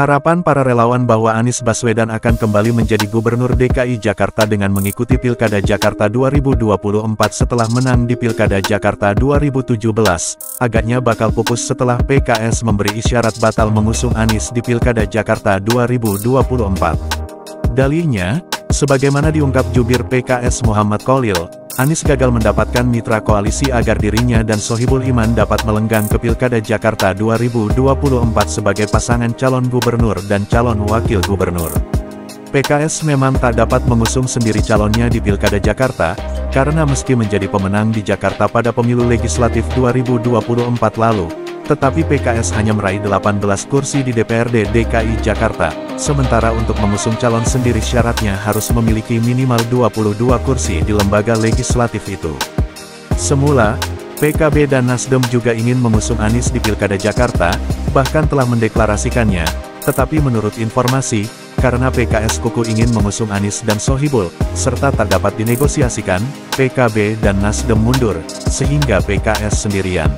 Harapan para relawan bahwa Anies Baswedan akan kembali menjadi Gubernur DKI Jakarta dengan mengikuti Pilkada Jakarta 2024 setelah menang di Pilkada Jakarta 2017, agaknya bakal pupus setelah PKS memberi isyarat batal mengusung Anies di Pilkada Jakarta 2024. Dalihnya, sebagaimana diungkap jubir PKS Muhammad Khalil, Anies gagal mendapatkan mitra koalisi agar dirinya dan Sohibul Iman dapat melenggang ke Pilkada Jakarta 2024 sebagai pasangan calon gubernur dan calon wakil gubernur. PKS memang tak dapat mengusung sendiri calonnya di Pilkada Jakarta, karena meski menjadi pemenang di Jakarta pada pemilu legislatif 2024 lalu, tetapi PKS hanya meraih 18 kursi di DPRD DKI Jakarta, sementara untuk mengusung calon sendiri syaratnya harus memiliki minimal 22 kursi di lembaga legislatif itu. Semula, PKB dan Nasdem juga ingin mengusung Anies di Pilkada Jakarta, bahkan telah mendeklarasikannya, tetapi menurut informasi, karena PKS kuku ingin mengusung Anies dan Sohibul, serta tak dapat dinegosiasikan, PKB dan Nasdem mundur, sehingga PKS sendirian.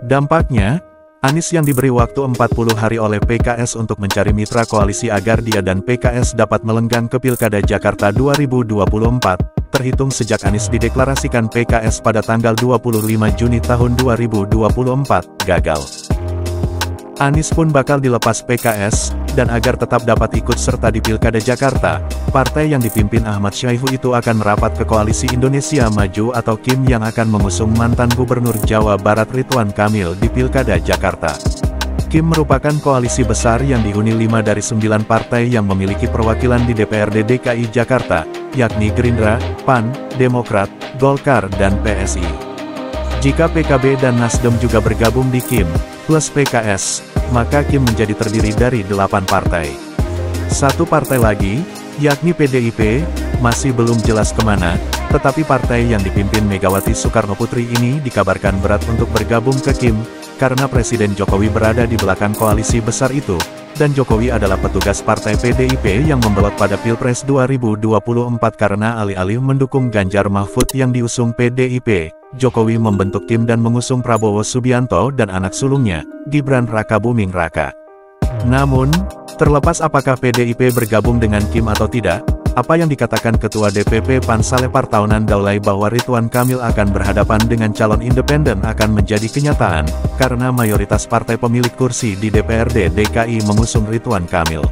Dampaknya, Anies yang diberi waktu 40 hari oleh PKS untuk mencari mitra koalisi agar dia dan PKS dapat melenggang ke Pilkada Jakarta 2024, terhitung sejak Anies dideklarasikan PKS pada tanggal 25 Juni tahun 2024, gagal. Anies pun bakal dilepas PKS, dan agar tetap dapat ikut serta di Pilkada Jakarta, partai yang dipimpin Ahmad Syaihu itu akan merapat ke Koalisi Indonesia Maju atau KIM yang akan mengusung mantan Gubernur Jawa Barat Ridwan Kamil di Pilkada Jakarta. KIM merupakan koalisi besar yang dihuni 5 dari 9 partai yang memiliki perwakilan di DPRD DKI Jakarta, yakni Gerindra, PAN, Demokrat, Golkar, dan PSI. Jika PKB dan Nasdem juga bergabung di KIM, plus PKS, maka KIM menjadi terdiri dari 8 partai. Satu partai lagi, yakni PDIP, masih belum jelas kemana, tetapi partai yang dipimpin Megawati Soekarnoputri ini dikabarkan berat untuk bergabung ke KIM, karena Presiden Jokowi berada di belakang koalisi besar itu, dan Jokowi adalah petugas partai PDIP yang membelot pada Pilpres 2024 karena alih-alih mendukung Ganjar Mahfud yang diusung PDIP, Jokowi membentuk tim dan mengusung Prabowo Subianto dan anak sulungnya, Gibran Rakabuming Raka. Namun, terlepas apakah PDIP bergabung dengan KIM atau tidak, apa yang dikatakan Ketua DPP PAN Saleh Partaunan Daulay bahwa Ridwan Kamil akan berhadapan dengan calon independen akan menjadi kenyataan, karena mayoritas partai pemilik kursi di DPRD DKI mengusung Ridwan Kamil.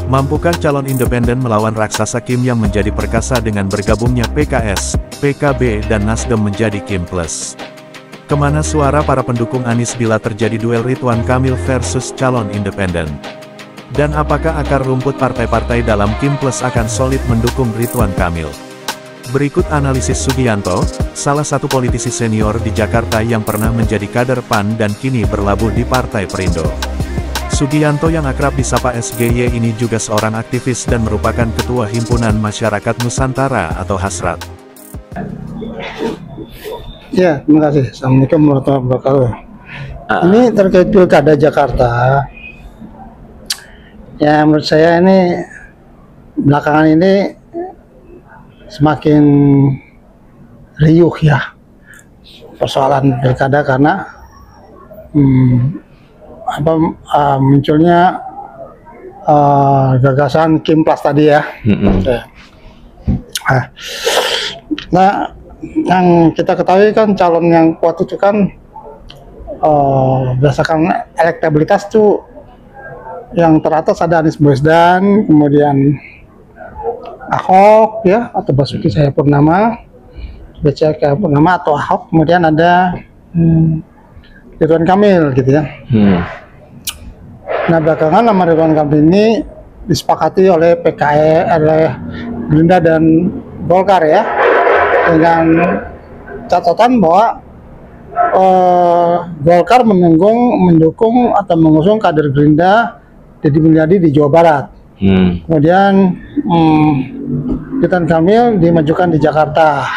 Mampukah calon independen melawan raksasa KIM yang menjadi perkasa dengan bergabungnya PKS, PKB dan Nasdem menjadi KIM Plus? Kemana suara para pendukung Anies bila terjadi duel Ridwan Kamil versus calon independen? Dan apakah akar rumput partai-partai dalam KIM Plus akan solid mendukung Ridwan Kamil? Berikut analisis Sugianto, salah satu politisi senior di Jakarta yang pernah menjadi kader PAN dan kini berlabuh di Partai Perindo. Sugianto yang akrab disapa SGY ini juga seorang aktivis dan merupakan Ketua Himpunan Masyarakat Nusantara atau Hasrat. Ya, terima kasih. Assalamualaikum warahmatullahi wabarakatuh. Ini terkait Pilkada Jakarta. Ya, menurut saya ini belakangan ini semakin riuh ya persoalan pilkada karena munculnya gagasan KIM Plus tadi ya. Nah, yang kita ketahui kan calon yang kuat itu kan berdasarkan elektabilitas tuh yang teratas ada Anies Baswedan, kemudian Ahok ya, atau Basuki Cahayapurnama, atau Ahok, kemudian ada Ridwan Kamil gitu ya. Nah, belakangan nama Ridwan Kamil ini disepakati oleh PKS, oleh Gerindra dan Golkar ya, dengan catatan bahwa Golkar mendukung atau mengusung kader Gerindra Deddy Mulyadi di Jawa Barat. Kemudian Ridwan Kamil dimajukan di Jakarta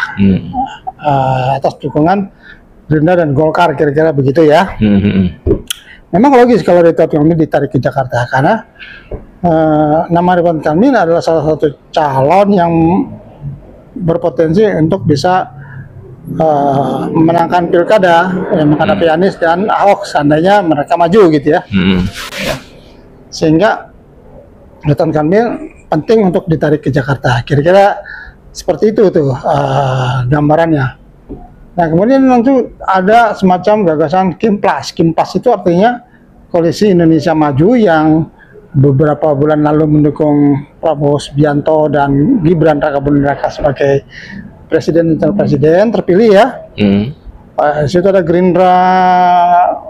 atas dukungan Gerindra dan Golkar, kira-kira begitu ya. Memang logis kalau Ridwan Kamil ditarik ke Jakarta karena nama Ridwan Kamil adalah salah satu calon yang berpotensi untuk bisa memenangkan pilkada yang menghadapi Anies dan Ahok seandainya mereka maju gitu ya. sehingga Ridwan Kamil penting untuk ditarik ke Jakarta. Kira-kira seperti itu tuh gambarannya. Nah, kemudian langsung ada semacam gagasan Kimplas. Kimplas itu artinya Koalisi Indonesia Maju yang beberapa bulan lalu mendukung Prabowo Subianto dan Gibran Rakabuming Raka sebagai presiden dan presiden terpilih ya. Di situ ada Gerindra,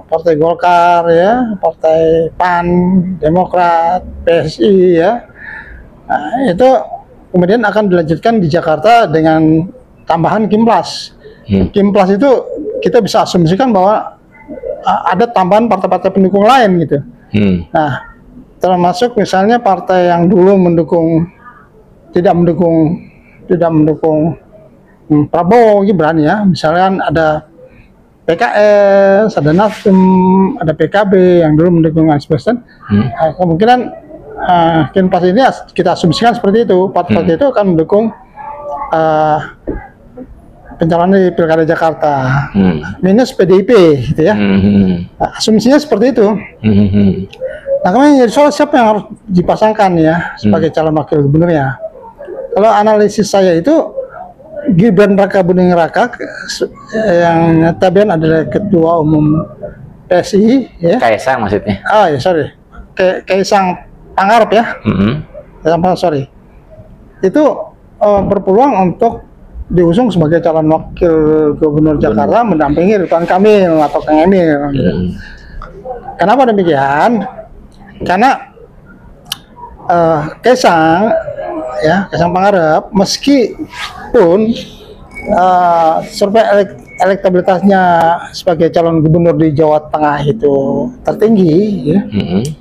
Partai Golkar ya, Partai PAN, Demokrat, PSI ya. Nah, itu kemudian akan dilanjutkan di Jakarta dengan tambahan Kimplas. Kimplas itu kita bisa asumsikan bahwa ada tambahan partai-partai pendukung lain gitu. Nah, termasuk misalnya partai yang dulu tidak mendukung Prabowo Gibran ya, misalnya ada PKS, ada Nasdem, ada PKB yang dulu mendukung Anies Baswedan. Kemungkinan Kimplas ini kita asumsikan seperti itu, partai-partai itu akan mendukung pencalonan di Pilkada Jakarta, minus PDIP gitu ya. Asumsinya seperti itu. Nah, kemudian jadi soal siapa yang harus dipasangkan ya sebagai calon wakil gubernurnya. Kalau analisis saya itu Gibran Rakabuming Raka yang notabene adalah ketua umum PSI ya. Kaisang maksudnya. Oh ya sorry, Kaisang Pangarep ya. Sorry. Itu berpeluang untuk diusung sebagai calon wakil gubernur Jakarta mendampingi Ridwan Kamil atau Kang Emil. Kenapa demikian? Karena Kaisang Pangarep meskipun survei elektabilitasnya sebagai calon gubernur di Jawa Tengah itu tertinggi ya.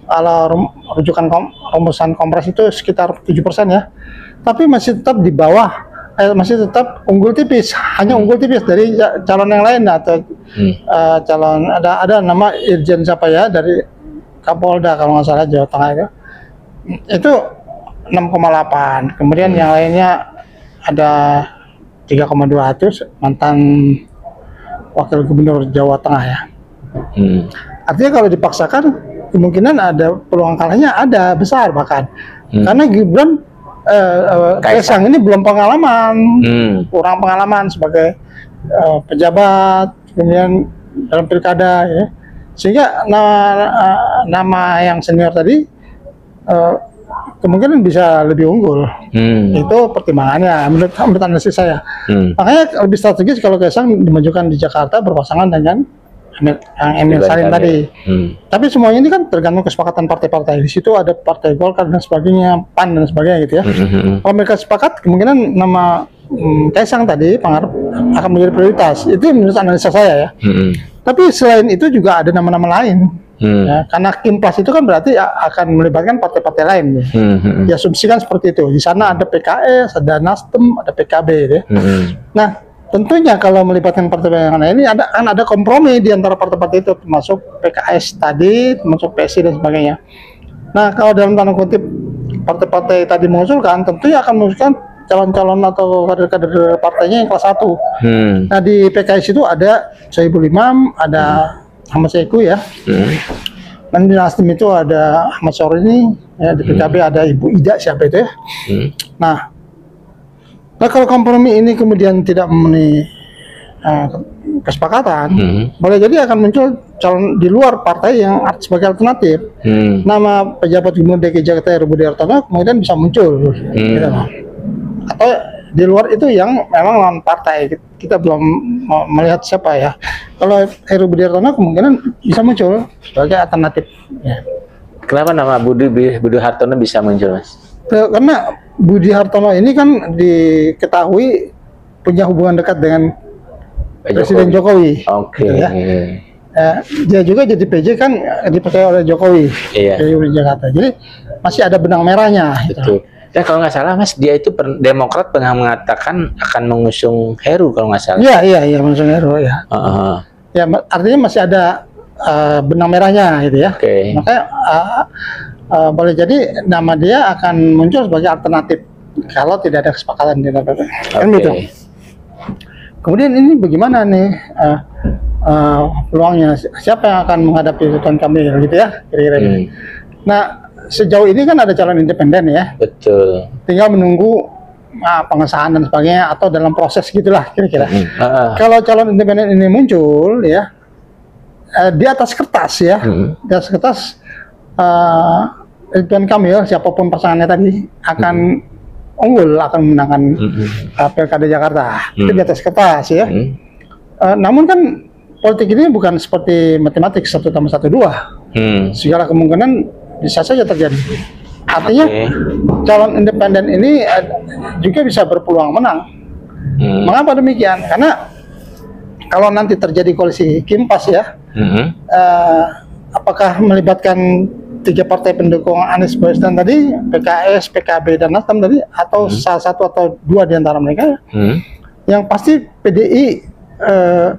Kalau rujukan rumusan Kompres itu sekitar 7% ya. Tapi masih tetap di bawah, masih tetap unggul tipis, hanya unggul tipis dari calon yang lain atau calon ada nama Irjen siapa ya dari Kapolda kalau nggak salah Jawa Tengah itu 6,8. Kemudian yang lainnya ada 3,200 mantan wakil gubernur Jawa Tengah ya. Artinya kalau dipaksakan kemungkinan ada peluang kalahnya ada besar bahkan karena Gibran Kaisang ini belum pengalaman, kurang pengalaman sebagai pejabat kemudian dalam pilkada ya, sehingga nama yang senior tadi kemungkinan bisa lebih unggul. Itu pertimbangannya menurut analisis saya. Makanya lebih strategis kalau Kaisang dimajukan di Jakarta berpasangan dengan Emil Salim tadi. Tapi semuanya ini kan tergantung kesepakatan partai-partai. Di situ ada Partai Golkar dan sebagainya, PAN dan sebagainya gitu ya. Kalau mereka sepakat, kemungkinan nama Kaisang tadi Pangarep akan menjadi prioritas. Itu menurut analisa saya ya. Tapi selain itu juga ada nama-nama lain. Ya, karena Kimplas itu kan berarti akan melibatkan partai-partai lain. Ya, asumsikan seperti itu. Di sana ada PKS, ada Nasdem, ada PKB. Ya. Nah, tentunya kalau melibatkan partai yang lain ini ada kompromi di antara partai-partai itu, termasuk PKS tadi, termasuk PSI dan sebagainya. Nah, kalau dalam tanda kutip partai-partai tadi mengusulkan, tentunya akan mengusulkan calon-calon atau kader-kader partainya yang kelas 1. Nah, di PKS itu ada Sohibul Imam, ada Ahmad Saiku ya. Dan di Nasdem itu ada Ahmad Syaroni, ya, di PKB ada Ibu Ida siapa itu ya. Nah, kalau kompromi ini kemudian tidak memenuhi kesepakatan, boleh jadi akan muncul calon di luar partai yang sebagai alternatif. Nama pejabat gubernur DKI Jakarta Heru Budi Hartono kemudian bisa muncul, gitu. Atau di luar itu yang memang non partai. Kita belum melihat siapa ya. Kalau Heru Budi Hartono kemungkinan bisa muncul sebagai alternatif. Ya. Kenapa nama Budi Hartono bisa muncul, Mas? Karena Budi Hartono ini kan diketahui punya hubungan dekat dengan Presiden Jokowi. Oke. Gitu ya. Dia juga jadi PJ kan dipercaya oleh Jokowi di Jakarta. Jadi masih ada benang merahnya. Gitu. Dan kalau nggak salah, Mas, dia itu Demokrat pernah mengatakan akan mengusung Heru kalau nggak salah. Iya, mengusung Heru ya. Ya, artinya masih ada benang merahnya gitu ya. Makanya boleh jadi nama dia akan muncul sebagai alternatif kalau tidak ada kesepakatan di DPP. Kan gitu. Kemudian ini bagaimana nih peluangnya? Siapa yang akan menghadapi Ridwan Kamil gitu ya? Kira-kira gitu. Nah, sejauh ini kan ada calon independen ya. Betul. Tinggal menunggu pengesahan dan sebagainya atau dalam proses gitulah kira-kira. Kalau calon independen ini muncul ya di atas kertas ya, di atas kertas Ridwan Kamil siapapun pasangannya tadi akan unggul, akan menangkan Pilkada Jakarta. Itu di atas kertas ya. Namun kan politik ini bukan seperti matematik 1+1=2. Segala kemungkinan bisa saja terjadi. Artinya calon independen ini juga bisa berpeluang menang. Mengapa demikian? Karena kalau nanti terjadi koalisi Kimpas ya, apakah melibatkan 3 partai pendukung Anies Baswedan tadi, PKS, PKB, dan Nasdem tadi, atau salah satu atau 2 di antara mereka, yang pasti PDI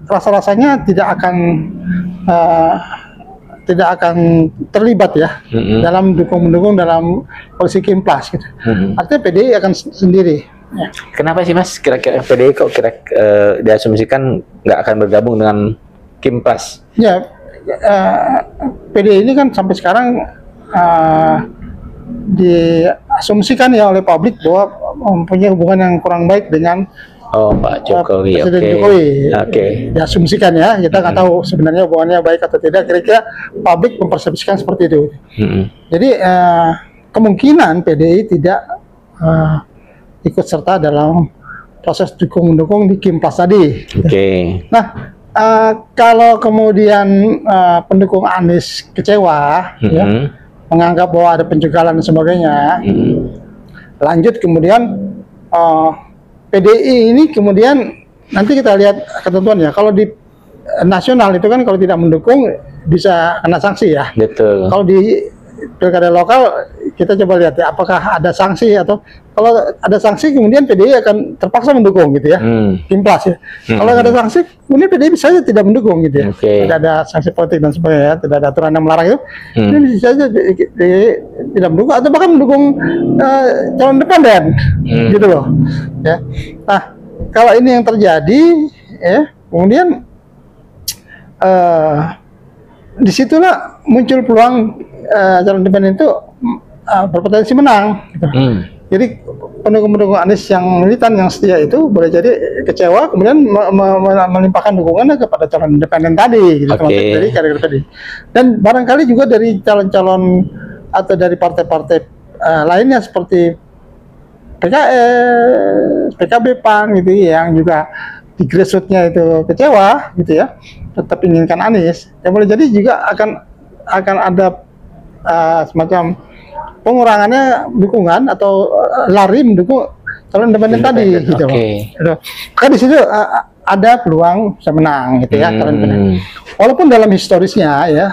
rasa-rasanya tidak akan terlibat ya dalam mendukung dalam koalisi Kimplas gitu. Artinya PDI akan sendiri. Ya. Kenapa sih Mas kira-kira PDI kok diasumsikan nggak akan bergabung dengan Kimplas? Ya, PDI ini kan sampai sekarang diasumsikan ya oleh publik bahwa mempunyai hubungan yang kurang baik dengan Pak Jokowi. Presiden Jokowi. Diasumsikan ya, kita nggak tahu sebenarnya hubungannya baik atau tidak. Kira-kira publik mempersepsikan seperti itu. Jadi kemungkinan PDI tidak ikut serta dalam proses dukung-mendukung di Kimplas tadi. Nah, kalau kemudian pendukung Anies kecewa, ya, menganggap bahwa ada penjagalan dan sebagainya, lanjut kemudian PDI ini kemudian nanti kita lihat ketentuannya. Kalau di nasional itu kan kalau tidak mendukung bisa kena sanksi ya. Betul. Kalau di pilkada lokal kita coba lihat ya, apakah ada sanksi, atau kalau ada sanksi kemudian PDI akan terpaksa mendukung gitu ya, Kimplas ya. Kalau ada sanksi kemudian PDI bisa saja tidak mendukung gitu ya. Tidak ada sanksi politik dan sebagainya, tidak ada aturan yang melarang itu, ini bisa saja tidak mendukung atau bahkan mendukung calon independen gitu loh ya. Nah, kalau ini yang terjadi ya, kemudian disitulah muncul peluang calon independen itu berpotensi menang gitu. Jadi pendukung-pendukung Anies yang militan, yang setia itu boleh jadi kecewa kemudian melimpahkan dukungannya kepada calon independen tadi gitu, dari kader tadi. Dan barangkali juga dari calon-calon atau dari partai-partai lainnya seperti PKS, PKB, PAN gitu, yang juga di grassroots-nya itu kecewa gitu ya, tetap inginkan Anies, ya boleh jadi juga akan ada semacam pengurangannya dukungan atau lari mendukung calon independen tadi gitu. Kan di situ ada peluang bisa menang gitu ya calon independen. Walaupun dalam historisnya ya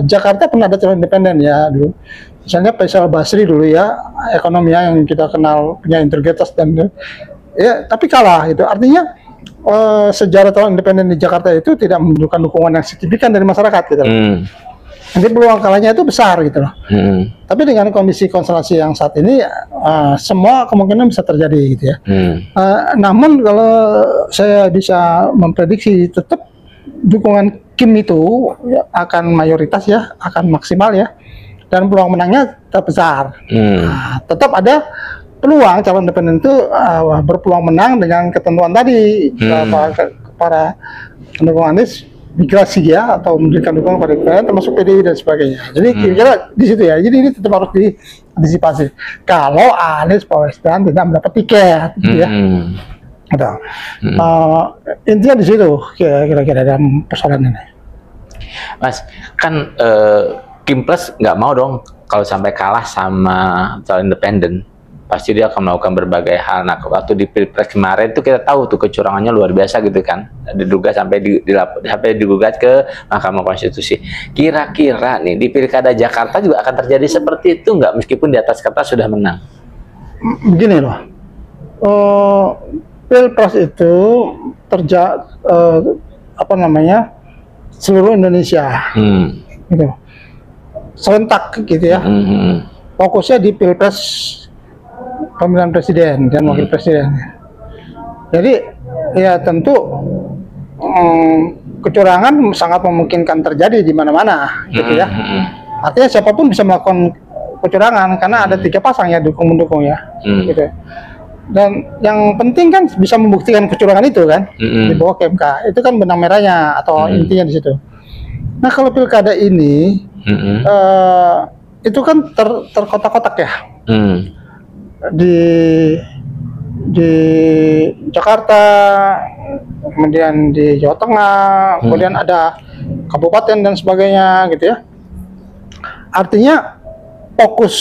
Jakarta pernah ada calon independen ya dulu. Misalnya Faisal Basri dulu ya, ekonominya yang kita kenal punya integritas dan ya, tapi kalah gitu. Artinya sejarah calon independen di Jakarta itu tidak menunjukkan dukungan yang signifikan dari masyarakat gitu. Nanti peluang kalahnya itu besar gitu loh. Tapi dengan kondisi konstelasi yang saat ini semua kemungkinan bisa terjadi gitu ya. Namun kalau saya bisa memprediksi tetap dukungan Kim itu ya, akan mayoritas ya, akan maksimal ya, dan peluang menangnya tetap besar. Tetap ada peluang calon independen itu berpeluang menang dengan ketentuan tadi, para pendukung Anies migrasi ya, atau memberikan dukungan pada PDI termasuk PDI dan sebagainya. Jadi kira-kira di situ ya. Jadi ini tetap harus diantisipasi. Kalau Anies Baswedan tidak mendapat tiket, gitu ya. Intinya di situ kira-kira dalam persoalan ini. Mas, kan Kimplas nggak mau dong kalau sampai kalah sama calon independen. Pasti dia akan melakukan berbagai hal. Nah, waktu di Pilpres kemarin itu kita tahu tuh kecurangannya luar biasa gitu kan. Diduga sampai sampai digugat ke Mahkamah Konstitusi. Kira-kira nih di Pilkada Jakarta juga akan terjadi seperti itu nggak, meskipun di atas kertas sudah menang? Begini loh. Pilpres itu seluruh Indonesia. Gitu. Serentak gitu ya. Fokusnya di Pilpres pemilihan presiden dan wakil presiden. Jadi ya tentu kecurangan sangat memungkinkan terjadi di mana-mana gitu ya. Artinya siapapun bisa melakukan kecurangan karena ada 3 pasang ya dukung-mendukung ya, gitu. Dan yang penting kan bisa membuktikan kecurangan itu kan, dibawa ke MK. Itu kan benang merahnya atau intinya di situ. Nah kalau pilkada ini itu kan terkotak-kotak ya. Di Jakarta, kemudian di Jawa Tengah, kemudian ada kabupaten dan sebagainya gitu ya. Artinya fokus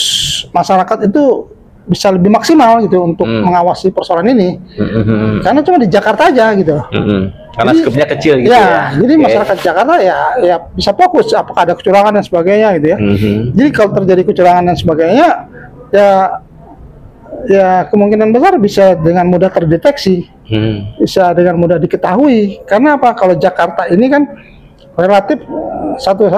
masyarakat itu bisa lebih maksimal gitu untuk mengawasi persoalan ini. Karena cuma di Jakarta aja gitu. Karena skupnya kecil gitu ya. Jadi masyarakat Jakarta ya bisa fokus apakah ada kecurangan dan sebagainya gitu ya. Jadi kalau terjadi kecurangan dan sebagainya ya kemungkinan besar bisa dengan mudah terdeteksi, bisa dengan mudah diketahui. Karena apa? Kalau Jakarta ini kan relatif satu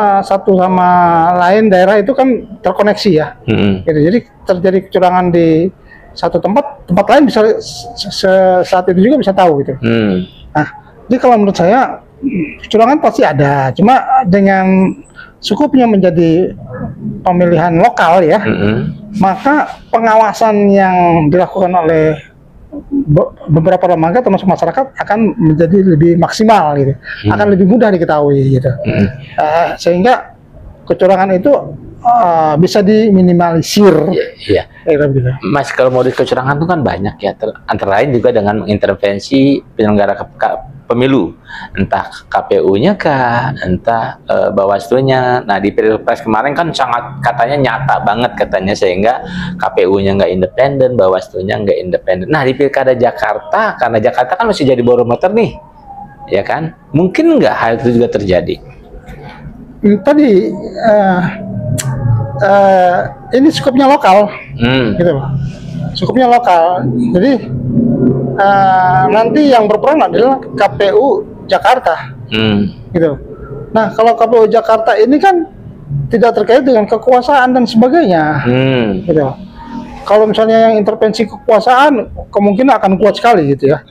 sama lain daerah itu kan terkoneksi ya. Gitu. Jadi terjadi kecurangan di satu tempat lain bisa saat itu juga bisa tahu gitu. Nah, jadi kalau menurut saya kecurangan pasti ada, cuma dengan cukupnya menjadi pemilihan lokal ya, maka pengawasan yang dilakukan oleh beberapa lembaga termasuk masyarakat akan menjadi lebih maksimal gitu, akan lebih mudah diketahui gitu, sehingga kecurangan itu bisa diminimalisir. Iya. Mas, kalau modus kecurangan itu kan banyak ya, antara lain juga dengan mengintervensi penyelenggara pemilu, entah KPU-nya kah, entah Bawaslu-nya. Nah di Pilpres kemarin kan sangat katanya nyata banget katanya, sehingga KPU-nya nggak independen, Bawaslu-nya nggak independen. Nah di Pilkada Jakarta, karena Jakarta kan masih jadi barometer nih, ya kan? Mungkin nggak hal itu juga terjadi? Tadi ini skupnya lokal, gitu loh. Skupnya lokal. Jadi nanti yang berperan adalah KPU Jakarta, gitu. Nah kalau KPU Jakarta ini kan tidak terkait dengan kekuasaan dan sebagainya, gitu. Kalau misalnya yang intervensi kekuasaan kemungkinan akan kuat sekali gitu ya.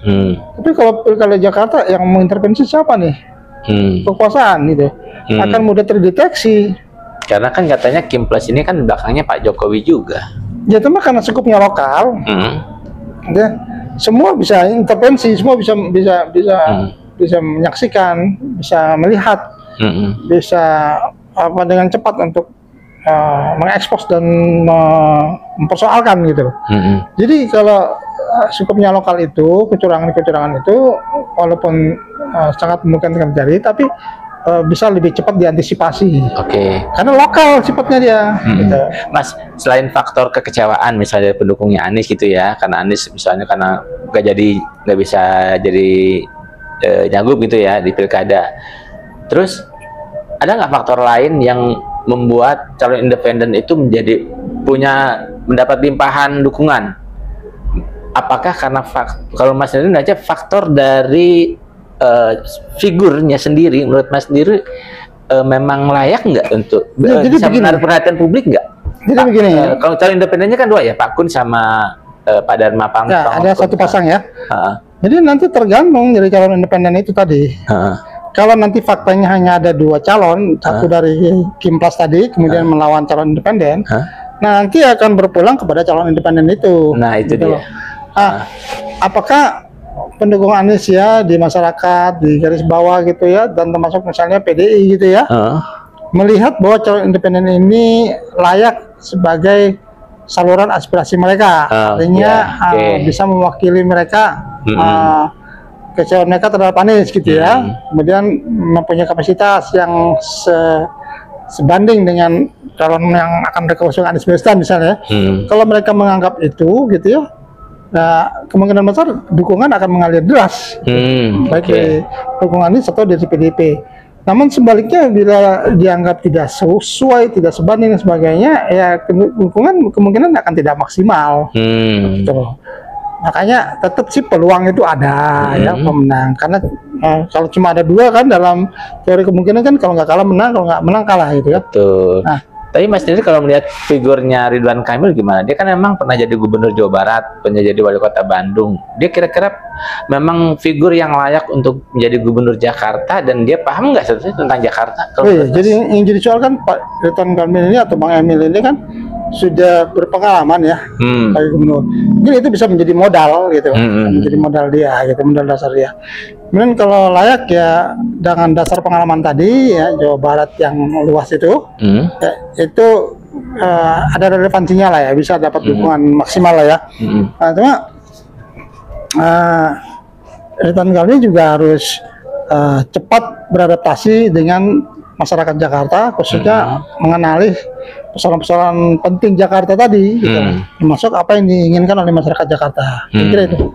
Tapi kalau Pilkada Jakarta yang mengintervensi siapa nih? Kekuasaan gitu, akan mudah terdeteksi. Karena kan katanya Kimplas ini kan belakangnya Pak Jokowi juga. Ya cuma karena cukupnya lokal, ya, semua bisa intervensi, semua bisa menyaksikan, bisa melihat, bisa dengan cepat untuk mengekspos dan mempersoalkan gitu. Jadi kalau cukupnya lokal itu, kecurangan itu walaupun sangat mungkin terjadi, tapi bisa lebih cepat diantisipasi. Karena lokal sifatnya dia. Gitu. Mas, selain faktor kekecewaan misalnya dari pendukungnya Anies gitu ya, karena Anies misalnya karena nggak bisa jadi nyagup gitu ya di pilkada. Terus ada nggak faktor lain yang membuat calon independen itu mendapat limpahan dukungan? Apakah karena kalau Mas sendiri baca faktor dari figurnya sendiri, menurut Mas sendiri memang layak nggak untuk bisa menarik perhatian publik nggak? Jadi begini ya. Kalau calon independennya kan 2 ya, Pak Kun sama Pak Dharma Pangkong. Ya, ada satu pasang ya. Jadi nanti tergantung dari calon independen itu tadi. Kalau nanti faktanya hanya ada 2 calon, satu dari Kimplas tadi, kemudian melawan calon independen, nanti akan berpulang kepada calon independen itu. Nah itu gitu dia. Apakah pendukung Anies ya di masyarakat di garis bawah gitu ya, dan termasuk misalnya PDI gitu ya, melihat bahwa calon independen ini layak sebagai saluran aspirasi mereka, artinya bisa mewakili mereka, kecewaan mereka terhadap Anies gitu ya, kemudian mempunyai kapasitas yang sebanding dengan calon yang akan mereka usung Anies Baswedan misalnya. Kalau mereka menganggap itu gitu ya, nah, kemungkinan besar dukungan akan mengalir deras, baik dari dukungan Anies atau dari PDIP. Namun sebaliknya bila dianggap tidak sesuai, tidak sebanding dan sebagainya, ya dukungan kemungkinan akan tidak maksimal. Gitu. Makanya tetap sih peluang itu ada ya pemenang. Karena kalau cuma ada 2 kan dalam teori kemungkinan kan, kalau nggak kalah menang, kalau nggak menang kalah gitu ya. Betul. Nah, tapi Mas sendiri kalau melihat figurnya Ridwan Kamil gimana? Dia kan memang pernah jadi gubernur Jawa Barat, pernah jadi wali kota Bandung. Dia kira-kira memang figur yang layak untuk menjadi gubernur Jakarta, dan dia paham nggak sebetulnya tentang Jakarta? Jadi yang jadi soal kan Pak Ridwan Kamil ini atau Bang Emil ini kan sudah berpengalaman ya sebagai gubernur. Mungkin itu bisa menjadi modal gitu, menjadi modal dia gitu, modal dasar dia. Kemudian kalau layak ya dengan dasar pengalaman tadi ya Jawa Barat yang luas itu, ya, itu ada relevansinya lah ya, bisa dapat dukungan maksimal lah ya. Nah, cuma Ridwan Kamil juga harus cepat beradaptasi dengan masyarakat Jakarta, khususnya mengenali persoalan-persoalan penting Jakarta tadi, gitu. Termasuk apa yang diinginkan oleh masyarakat Jakarta. Kira-kira itu.